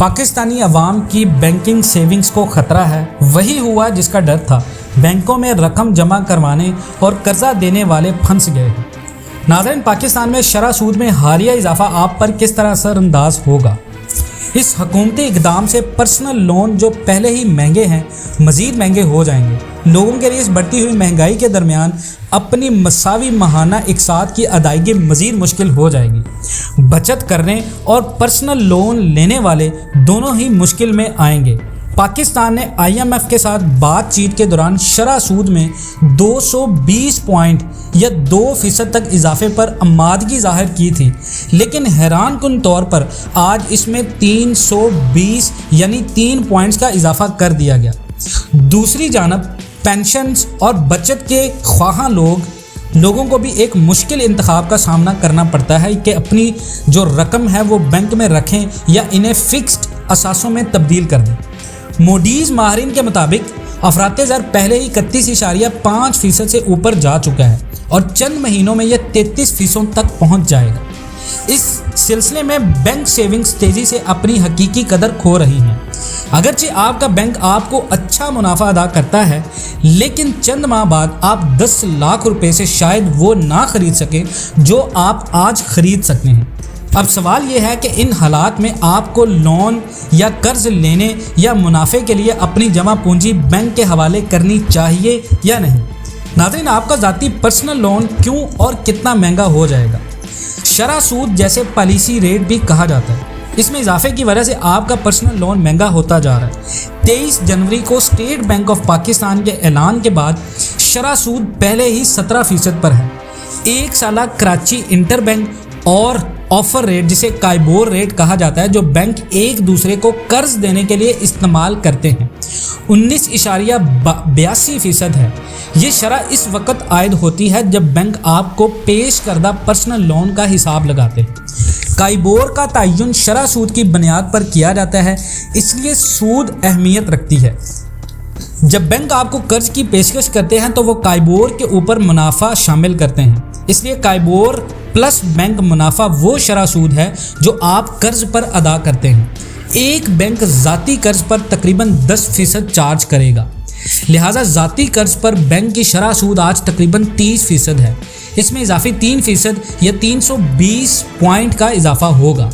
पाकिस्तानी अवाम की banking savings को खतरा है। वही हुआ जिसका डर था। बैंकों में रकम जमा करवाने और कर्जा देने वाले फंस गए हैं। नाज़रीन, पाकिस्तान में शरह सूद में हालिया इजाफा आप पर किस तरह असरअंदाज होगा? इस हुकूमती इक़दाम से पर्सनल लोन जो पहले ही महंगे हैं मज़ीद महंगे हो जाएंगे। लोगों के लिए इस बढ़ती हुई महंगाई के दरमियान अपनी मसावी माहाना इक़साद की अदायगी मज़ीद मुश्किल हो जाएगी। बचत करने और पर्सनल लोन लेने वाले दोनों ही मुश्किल में आएंगे। पाकिस्तान ने IMF के साथ बातचीत के दौरान शरह सूद में 220 पॉइंट या 2% तक इजाफे पर आमादगी जाहिर की थी, लेकिन हैरानकुन तौर पर आज इसमें 320 यानी 3 पॉइंट्स का इजाफा कर दिया गया। दूसरी जानब पेंशन्स और बचत के ख्वाहां लोगों को भी एक मुश्किल इंतखाब का सामना करना पड़ता है कि अपनी जो रकम है वो बैंक में रखें या इन्हें फिक्स्ड असासों में तब्दील कर दें। मोडीज़ माहरीन के मुताबिक अफराते ज़र पहले ही 31.5% से ऊपर जा चुका है और चंद महीनों में यह 33% तक पहुंच जाएगा। इस सिलसिले में बैंक सेविंग्स तेज़ी से अपनी हकीकी कदर खो रही हैं। अगरचे आपका बैंक आपको अच्छा मुनाफा अदा करता है, लेकिन चंद माह बाद आप 10 लाख रुपए से शायद वो ना खरीद सकें जो आप आज खरीद सकते हैं। अब सवाल यह है कि इन हालात में आपको लोन या कर्ज लेने या मुनाफे के लिए अपनी जमा पूंजी बैंक के हवाले करनी चाहिए या नहीं? नाज़रीन, आपका ज़ाती पर्सनल लोन क्यों और कितना महंगा हो जाएगा? शरह सूद जैसे पॉलिसी रेट भी कहा जाता है, इसमें इजाफे की वजह से आपका पर्सनल लोन महंगा होता जा रहा है। 23 जनवरी को स्टेट बैंक ऑफ पाकिस्तान के ऐलान के बाद शरह सूद पहले ही 17% पर है। एक साला कराची इंटर बैंक और ऑफर रेट, जिसे काइबोर रेट कहा जाता है, जो बैंक एक दूसरे को कर्ज देने के लिए इस्तेमाल करते हैं, 19.82% है। ये शरह इस वक्त आयद होती है जब बैंक आपको पेश करदा पर्सनल लोन का हिसाब लगाते हैं। काइबोर का तयन शरह सूद की बुनियाद पर किया जाता है, इसलिए सूद अहमियत रखती है। जब बैंक आपको कर्ज की पेशकश करते हैं तो वो काइबोर के ऊपर मुनाफा शामिल करते हैं, इसलिए काइबोर प्लस बैंक मुनाफा वो शरह सूद है जो आप कर्ज पर अदा करते हैं। एक बैंक ज़ाती कर्ज पर तकरीबन 10% चार्ज करेगा, लिहाजा ज़ाती कर्ज पर बैंक की शरह सूद आज तकरीबन 30% है। इसमें इजाफी 3% या 320 पॉइंट का इजाफा होगा।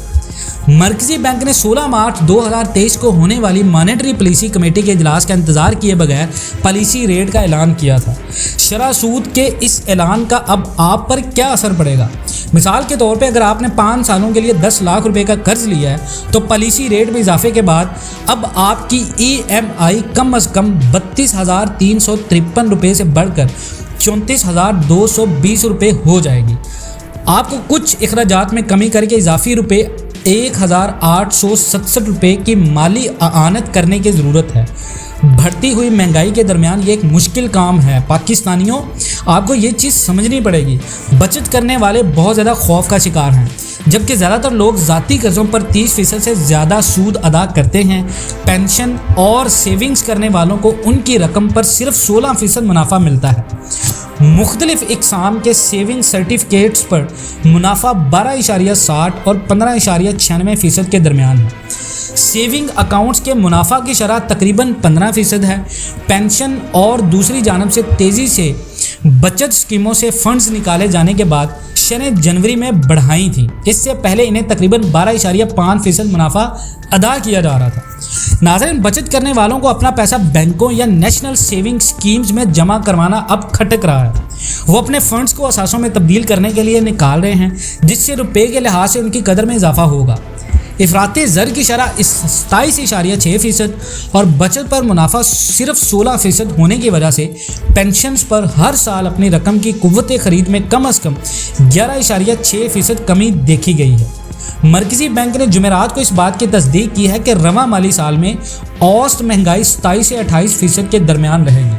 मरकज़ी बैंक ने 16 मार्च 2023 को होने वाली मॉनेटरी पॉलिसी कमेटी के इजलास का इंतज़ार किए बगैर पॉलिसी रेट का ऐलान किया था। शरह सूद के इस ऐलान का अब आप पर क्या असर पड़ेगा? मिसाल के तौर पे अगर आपने 5 सालों के लिए 10 लाख रुपए का कर्ज लिया है तो पॉलिसी रेट में इजाफे के बाद अब आपकी EMI कम अज़ कम 32,353 रुपये से बढ़कर 34,220 रुपये हो जाएगी। आपको कुछ अखराजात में कमी करके इजाफी रुपये 1,867 रुपये की माली आनत करने की ज़रूरत है। बढ़ती हुई महंगाई के दरमियान ये एक मुश्किल काम है। पाकिस्तानियों, आपको ये चीज़ समझनी पड़ेगी। बचत करने वाले बहुत ज़्यादा खौफ का शिकार हैं, जबकि ज़्यादातर लोग ज़ाती कर्ज़ों पर 30% से ज़्यादा सूद अदा करते हैं। पेंशन और सेविंग्स करने वालों को उनकी रकम पर सिर्फ 16% मुनाफा मिलता है। मुख्तलिफ इकसाम के सेविंग सर्टिफिकेट्स पर मुनाफा 12.60 और 15.96% के दरमियान है। सेविंग अकाउंट्स के मुनाफा की शरह तकरीबन 15% है। पेंशन और दूसरी जानब से तेज़ी से बचत स्कीमों से फंड्स निकाले जाने के बाद शरह जनवरी में बढ़ाई थी। इससे पहले इन्हें तकरीबन 12.5% मुनाफा अदा किया जा रहा था। नाज़रीन, बचत करने वालों को अपना पैसा बैंकों या नेशनल सेविंग स्कीम्स में जमा करवाना अब खटक रहा है। वो अपने फंड्स को असासों में तब्दील करने के लिए निकाल रहे हैं, जिससे रुपये के लिहाज से उनकी कदर में इजाफा होगा। इफ़राती ज़र की शरह 27.6% और बचत पर मुनाफा सिर्फ 16% होने की वजह से पेंशन्स पर हर साल अपनी रकम की कुव्वत ख़रीद में कम अज़ कम 11.6% कमी देखी गई है। मरकज़ी बैंक ने जुमेरात को इस बात की तस्दीक की है कि रवा माली साल में औसत महंगाई 27 से 28% के दरमियान रहेगी।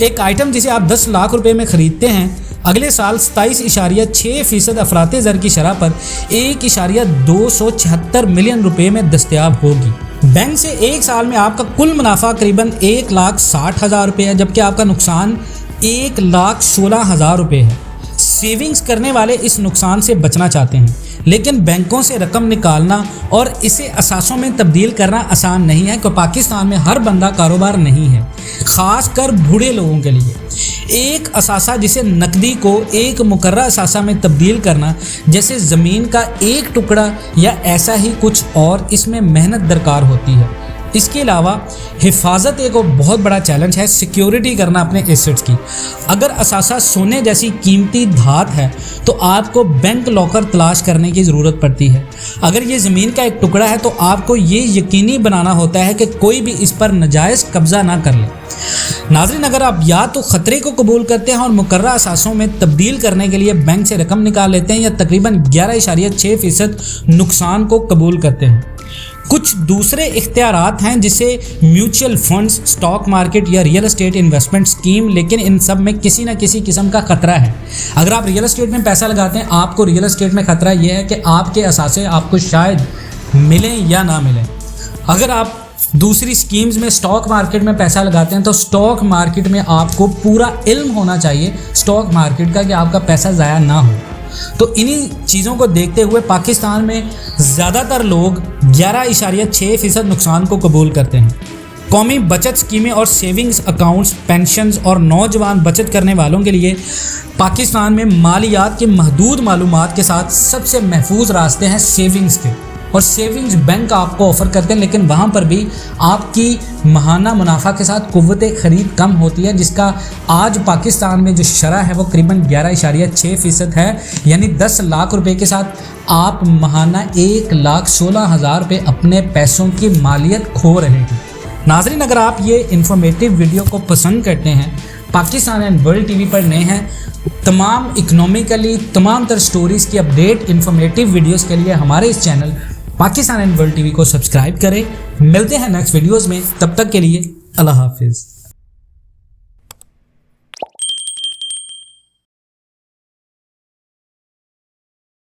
एक आइटम जिसे आप 10 लाख रुपए में ख़रीदते हैं, अगले साल 27.6% अफराते ज़र की शरह पर 1.276 मिलियन रुपए में दस्तयाब होगी। बैंक से एक साल में आपका कुल मुनाफा करीबन 1,60,000 रुपये है, जबकि आपका नुकसान 1,16,000 रुपये है। सेविंग्स करने वाले इस नुकसान से बचना चाहते हैं। लेकिन बैंकों से रकम निकालना और इसे असासों में तब्दील करना आसान नहीं है, क्योंकि पाकिस्तान में हर बंदा कारोबार नहीं है, ख़ासकर बूढ़े लोगों के लिए। एक असासा जिसे नकदी को एक मुकर्रर असासा में तब्दील करना, जैसे ज़मीन का एक टुकड़ा या ऐसा ही कुछ और, इसमें मेहनत दरकार होती है। इसके अलावा हिफाजत एक और बहुत बड़ा चैलेंज है, सिक्योरिटी करना अपने एसेट्स की। अगर असासा सोने जैसी कीमती धात है तो आपको बैंक लॉकर तलाश करने की ज़रूरत पड़ती है। अगर ये ज़मीन का एक टुकड़ा है तो आपको ये यकीनी बनाना होता है कि कोई भी इस पर नाजायज़ कब्ज़ा ना कर ले। नाज़रीन, अगर आप या तो ख़तरे को कबूल करते हैं और मुकर्रर असासों में तब्दील करने के लिए बैंक से रकम निकाल लेते हैं, या तकरीबन 11.6% नुकसान को कबूल करते हैं। कुछ दूसरे इख्तियारात हैं, जिसे म्यूचुअल फंड्स, स्टॉक मार्केट या रियल एस्टेट इन्वेस्टमेंट स्कीम, लेकिन इन सब में किसी न किसी किस्म का ख़तरा है। अगर आप रियल एस्टेट में पैसा लगाते हैं, आपको रियल एस्टेट में ख़तरा यह है कि आपके असासे आपको शायद मिलें या ना मिलें। अगर आप दूसरी स्कीम्स में, स्टॉक मार्केट में पैसा लगाते हैं, तो स्टॉक मार्केट में आपको पूरा इल्म होना चाहिए स्टॉक मार्केट का, कि आपका पैसा ज़ाया ना हो। तो इन्हीं चीज़ों को देखते हुए पाकिस्तान में ज़्यादातर लोग 11.6% नुकसान को कबूल करते हैं। कौमी बचत स्कीमें और सेविंग्स अकाउंट्स, पेंशन्स और नौजवान बचत करने वालों के लिए पाकिस्तान में मालियात के महदूद मालूमात के साथ सबसे महफूज रास्ते हैं सेविंग्स के, और सेविंग्स बैंक आपको ऑफ़र करते हैं, लेकिन वहाँ पर भी आपकी महाना मुनाफा के साथ कुव्वत ख़रीद कम होती है, जिसका आज पाकिस्तान में जो शरह है वो करीबन 11.6% है। यानी 10 लाख रुपए के साथ आप महाना 1,16,000 रुपये अपने पैसों की मालियत खो रहे हैं। नाज़रीन, अगर आप ये इन्फॉर्मेटिव वीडियो को पसंद करते हैं, पाकिस्तान एंड वर्ल्ड टीवी पर नए हैं, तमाम इकनॉमिकली तमाम तर स्टोरीज़ की अपडेट इन्फॉर्मेटिव वीडियोज़ के लिए हमारे इस channel Pakistan and world TV को सब्सक्राइब करें। मिलते हैं नेक्स्ट वीडियोज़ में, तब तक के लिए अल्लाह हाफिज़।